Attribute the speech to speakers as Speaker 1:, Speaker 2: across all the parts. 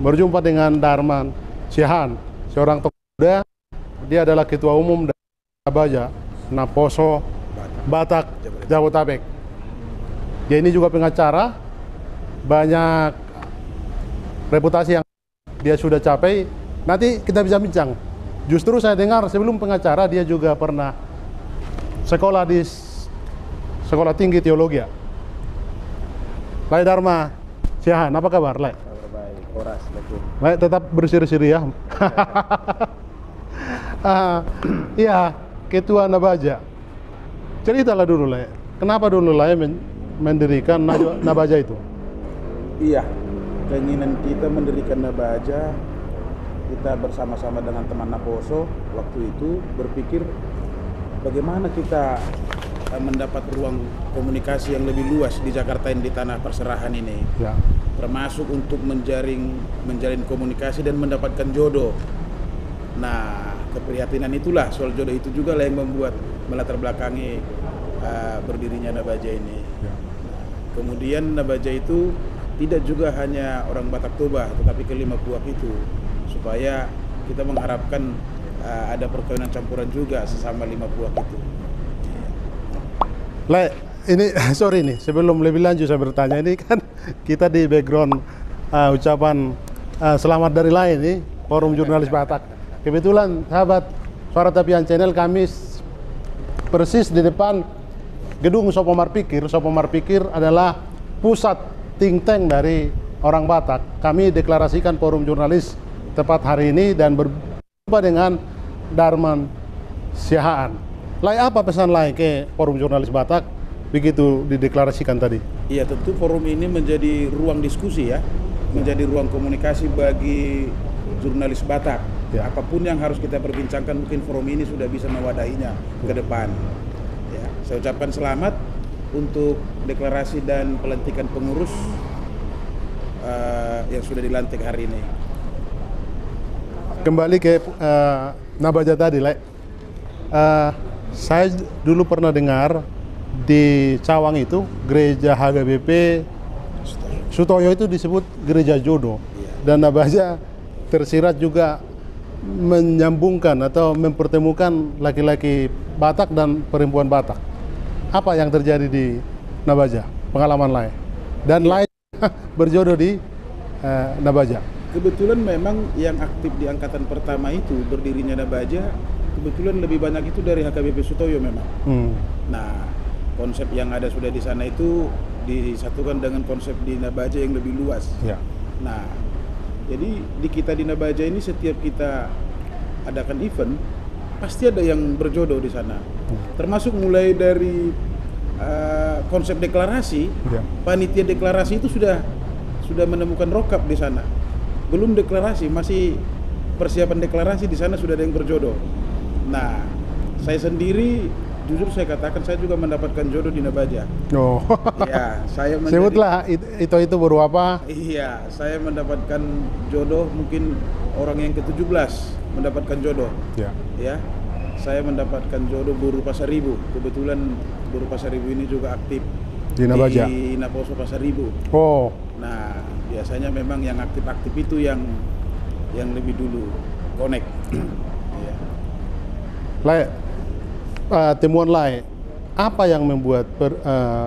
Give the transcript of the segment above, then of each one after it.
Speaker 1: berjumpa dengan Darman Siahaan, seorang tokoh muda. Dia adalah ketua umum dari Nabaja, Naposo Batak Jabodetabek. Dia ini juga pengacara, banyak reputasi yang dia sudah capai. Nanti kita bisa bincang. Justru saya dengar sebelum pengacara dia juga pernah sekolah di Sekolah Tinggi Teologi. Lai Dharma Siahaan, apa kabar, Lai?
Speaker 2: Kabar baik, oras lagi.
Speaker 1: Lai tetap berseri-seri ya. Iya, Ketua Nabaja. Ceritalah dulu, Lai. Kenapa dulu Lai mendirikan Nabaja itu?
Speaker 2: Iya, keinginan kita mendirikan Nabaja, kita bersama-sama dengan teman Naposo waktu itu berpikir bagaimana kita mendapat ruang komunikasi yang lebih luas di Jakarta ini, di tanah perserahan ini,
Speaker 1: Ya.
Speaker 2: termasuk untuk menjalin komunikasi dan mendapatkan jodoh. Nah, keprihatinan itulah soal jodoh itu juga lah yang membuat melatar belakangi berdirinya Nabaja ini.
Speaker 1: Ya.
Speaker 2: Kemudian Nabaja itu tidak juga hanya orang Batak Toba, tetapi kelima puak itu, supaya kita mengharapkan ada perkawinan campuran juga sesama lima puak itu.
Speaker 1: Lai, ini sorry nih, sebelum lebih lanjut saya bertanya, ini kan kita di background ucapan selamat dari Lai ini, Forum Jurnalis Batak. Kebetulan sahabat Suara Tapian Channel, kami persis di depan gedung Sopomar Pikir. Sopomar Pikir adalah pusat think tank dari orang Batak. Kami deklarasikan Forum Jurnalis tepat hari ini dan berjumpa dengan Darman Siahaan. Lai, apa pesan Lai ke Forum Jurnalis Batak begitu dideklarasikan tadi?
Speaker 2: Iya, tentu forum ini menjadi ruang diskusi ya, menjadi ruang komunikasi bagi jurnalis Batak.
Speaker 1: Ya.
Speaker 2: Apapun yang harus kita perbincangkan, mungkin forum ini sudah bisa mewadahinya ke depan. Ya, saya ucapkan selamat untuk deklarasi dan pelantikan pengurus yang sudah dilantik hari ini.
Speaker 1: Kembali ke Nabaja tadi, Lai. Saya dulu pernah dengar di Cawang itu gereja HGBP Sutoyo itu disebut gereja jodoh.
Speaker 2: Iya.
Speaker 1: Dan Nabaja tersirat juga menyambungkan atau mempertemukan laki-laki Batak dan perempuan Batak. Apa yang terjadi di Nabaja? Pengalaman Lai. Dan Lai berjodoh di Nabaja.
Speaker 2: Kebetulan memang yang aktif di angkatan pertama itu berdirinya Nabaja, kebetulan lebih banyak itu dari HKBP Sutoyo memang. Nah, konsep yang ada sudah di sana itu disatukan dengan konsep di Nabaja yang lebih luas.
Speaker 1: Ya.
Speaker 2: Nah, jadi di kita di Nabaja ini setiap kita adakan event pasti ada yang berjodoh di sana. Termasuk mulai dari konsep deklarasi,
Speaker 1: Ya.
Speaker 2: panitia deklarasi itu sudah menemukan rokap di sana. Belum deklarasi, masih persiapan deklarasi, di sana sudah ada yang berjodoh. Nah, saya sendiri jujur saya katakan saya juga mendapatkan jodoh di Nabaja.
Speaker 1: Oh.
Speaker 2: Ya, saya menjadi,
Speaker 1: Sebutlah itu baru apa?
Speaker 2: iya, saya mendapatkan jodoh mungkin orang yang ke-17 mendapatkan jodoh.
Speaker 1: Ya.
Speaker 2: Ya. Saya mendapatkan jodoh Buru Pasaribu. Kebetulan Buru Pasaribu ini juga aktif
Speaker 1: Di Nabaja.
Speaker 2: di Naposo Pasaribu.
Speaker 1: Oh.
Speaker 2: Nah, biasanya memang yang aktif-aktif itu yang lebih dulu connect. Ya.
Speaker 1: Lai, temuan Lai, apa yang membuat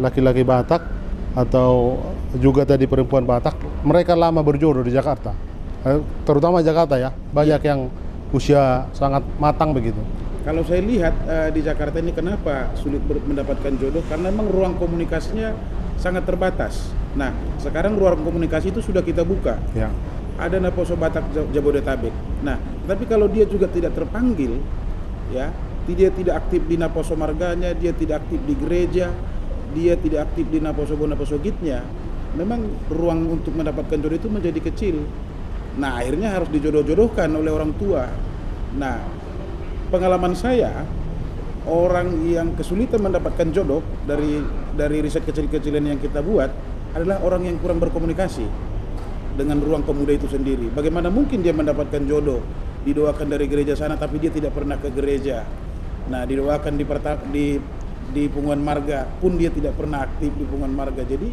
Speaker 1: laki-laki Batak atau juga tadi perempuan Batak mereka lama berjodoh di Jakarta, terutama Jakarta ya, banyak yang usia sangat matang begitu.
Speaker 2: Kalau saya lihat di Jakarta ini kenapa sulit mendapatkan jodoh, karena memang ruang komunikasinya sangat terbatas. Nah, sekarang ruang komunikasi itu sudah kita buka.
Speaker 1: Ya.
Speaker 2: Ada Naposo Batak Jabodetabek. Nah, tapi kalau dia juga tidak terpanggil, ya, dia tidak aktif di Naposo Marganya, dia tidak aktif di gereja, dia tidak aktif di Naposo Bonaposo Gitnya, memang ruang untuk mendapatkan jodoh itu menjadi kecil. Nah, akhirnya harus dijodoh-jodohkan oleh orang tua. Nah, pengalaman saya, orang yang kesulitan mendapatkan jodoh dari riset kecil-kecilan yang kita buat adalah orang yang kurang berkomunikasi dengan ruang pemuda itu sendiri. Bagaimana mungkin dia mendapatkan jodoh, didoakan dari gereja sana tapi dia tidak pernah ke gereja. Nah, didoakan di Punguan Marga pun dia tidak pernah aktif di Punguan Marga. Jadi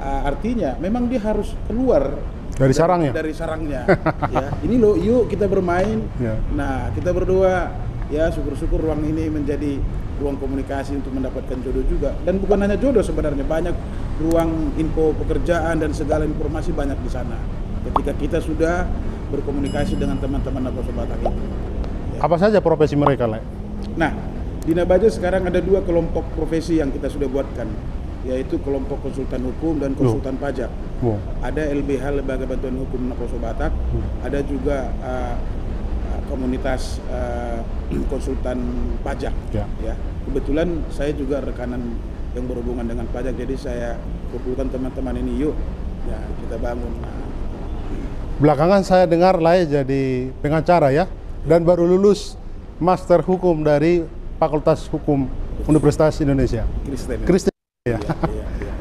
Speaker 2: artinya memang dia harus keluar
Speaker 1: Dari sarangnya?
Speaker 2: Dari sarangnya. Ya, ini loh, yuk kita bermain.
Speaker 1: Ya.
Speaker 2: Nah, kita berdua ya syukur-syukur ruang ini menjadi ruang komunikasi untuk mendapatkan jodoh juga. Dan bukan hanya jodoh sebenarnya, banyak ruang info pekerjaan dan segala informasi banyak di sana. Ketika kita sudah berkomunikasi dengan teman-teman Naposo Batak itu. Ya.
Speaker 1: Apa saja profesi mereka, Le?
Speaker 2: Nah, di Nabaja sekarang ada 2 kelompok profesi yang kita sudah buatkan, yaitu kelompok konsultan hukum dan konsultan pajak. Ada LBH, Lembaga Bantuan Hukum Naposo Batak, ada juga komunitas konsultan pajak. Ya. Kebetulan saya juga rekanan yang berhubungan dengan pajak, jadi saya kumpulkan teman-teman ini, yuk ya kita bangun.
Speaker 1: Belakangan saya dengar Lai jadi pengacara ya, dan baru lulus Master Hukum dari Fakultas Hukum Universitas Indonesia. Kristen. Ya.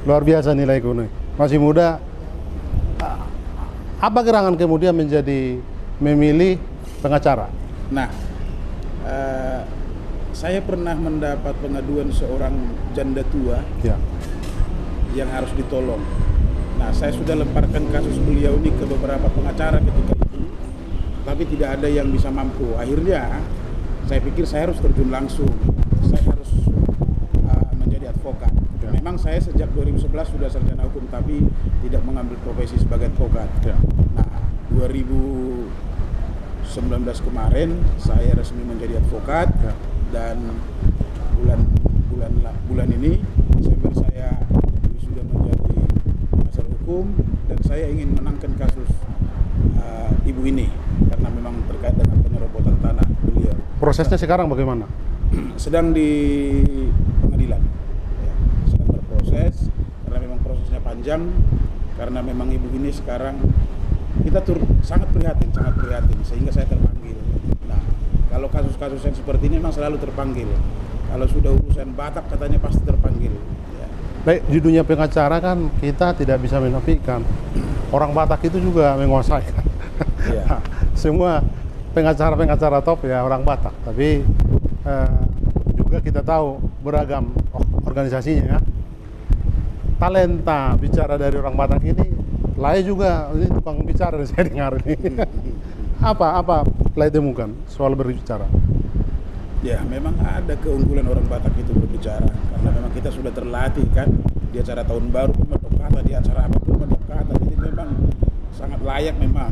Speaker 1: Luar biasa nilai kuno. Masih muda. Apa gerangan kemudian menjadi memilih pengacara?
Speaker 2: Nah, saya pernah mendapat pengaduan seorang janda tua yang harus ditolong. Nah, saya sudah lemparkan kasus beliau ini ke beberapa pengacara ketika itu, tapi tidak ada yang bisa mampu. Akhirnya, saya pikir saya harus terjun langsung. Saya harus menjadi advokat. Memang saya sejak 2011 sudah sarjana hukum, tapi tidak mengambil profesi sebagai advokat. Nah, 2019 kemarin saya resmi menjadi advokat, dan bulan ini Desember saya sudah menjadi master hukum, dan saya ingin menangkan kasus ibu ini karena memang terkait dengan penyerobotan tanah beliau.
Speaker 1: Prosesnya sekarang bagaimana?
Speaker 2: Sedang di pengadilan, ya, sedang berproses karena memang prosesnya panjang, karena memang ibu ini sekarang kita sangat prihatin sehingga saya terpanggil. Nah, kalau kasus-kasus yang seperti ini memang selalu terpanggil. Kalau sudah urusan Batak katanya pasti terpanggil. Ya.
Speaker 1: Baik, di dunia pengacara kan kita tidak bisa menafikan orang Batak itu juga menguasai. Ya. Semua pengacara top ya orang Batak, tapi juga kita tahu beragam organisasinya ya. Talenta bicara dari orang Batak ini, Lai juga ini tukang bicara saya dengar ini. Apa Lai temukan soal berbicara?
Speaker 2: Ya, memang ada keunggulan orang Batak itu berbicara, karena memang kita sudah terlatih kan di acara tahun baru mendok kata, di acara apa pun mendok kata, jadi memang sangat layak memang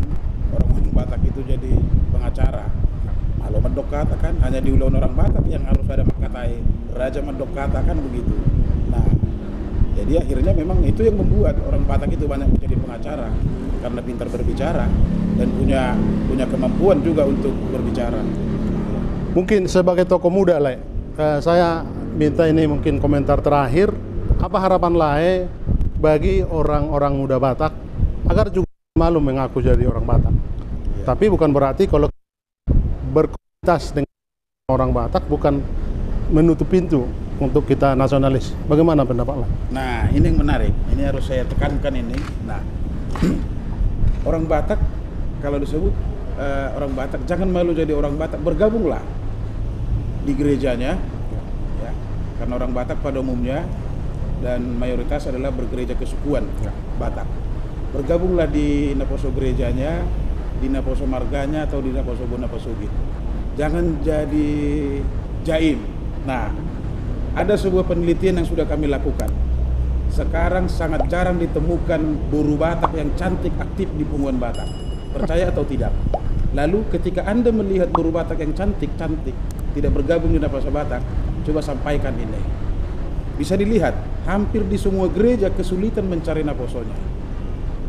Speaker 2: orang Batak itu jadi pengacara. Kalau mendok kata kan hanya diulang orang Batak yang harus ada makatai, raja mendok kata kan begitu. Nah, jadi akhirnya memang itu yang membuat orang Batak itu banyak menjadi pengacara, karena pintar berbicara dan punya kemampuan juga untuk berbicara.
Speaker 1: Mungkin sebagai tokoh muda, Lai, saya minta ini mungkin komentar terakhir. Apa harapan Lai bagi orang-orang muda Batak agar juga malu mengaku jadi orang Batak? Ya. Tapi bukan berarti kalau berkomunitas dengan orang Batak bukan menutup pintu untuk kita nasionalis. Bagaimana pendapat Lai?
Speaker 2: Nah, ini yang menarik. Ini harus saya tekankan ini. Nah, orang Batak kalau disebut orang Batak, jangan malu jadi orang Batak, bergabunglah di gerejanya, ya, karena orang Batak pada umumnya dan mayoritas adalah bergereja kesukuan Batak. Bergabunglah di Naposo gerejanya, di Naposo marganya atau di Naposo Bonapasugi. Jangan jadi jaim. Nah, ada sebuah penelitian yang sudah kami lakukan. Sekarang sangat jarang ditemukan buru Batak yang cantik aktif di Punguan Batak. Percaya atau tidak? Lalu ketika Anda melihat buru Batak yang cantik-cantik tidak bergabung di Naposo Batak, coba sampaikan ini. Bisa dilihat, hampir di semua gereja kesulitan mencari Naposonya.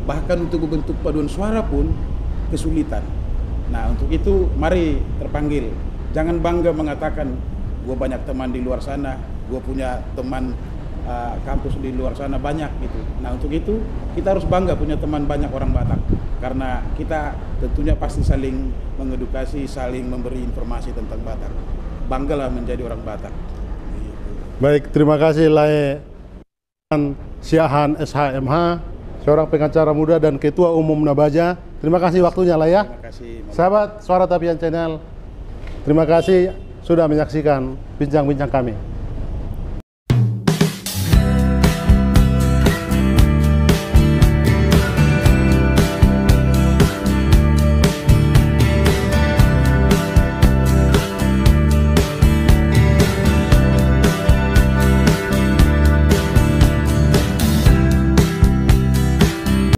Speaker 2: Bahkan untuk bentuk paduan suara pun kesulitan. Nah, untuk itu mari terpanggil. Jangan bangga mengatakan gue banyak teman di luar sana, gue punya teman kampus di luar sana banyak gitu. Nah, untuk itu kita harus bangga punya teman banyak orang Batak, karena kita tentunya pasti saling mengedukasi, saling memberi informasi tentang Batak. Banggalah menjadi orang Batak.
Speaker 1: Baik, terima kasih Lai Siahan SHMH, seorang pengacara muda dan Ketua Umum Nabaja. Terima kasih waktunya Lai ya.
Speaker 2: Terima kasih.
Speaker 1: Sahabat Suara Tapian Channel, terima kasih sudah menyaksikan bincang-bincang kami.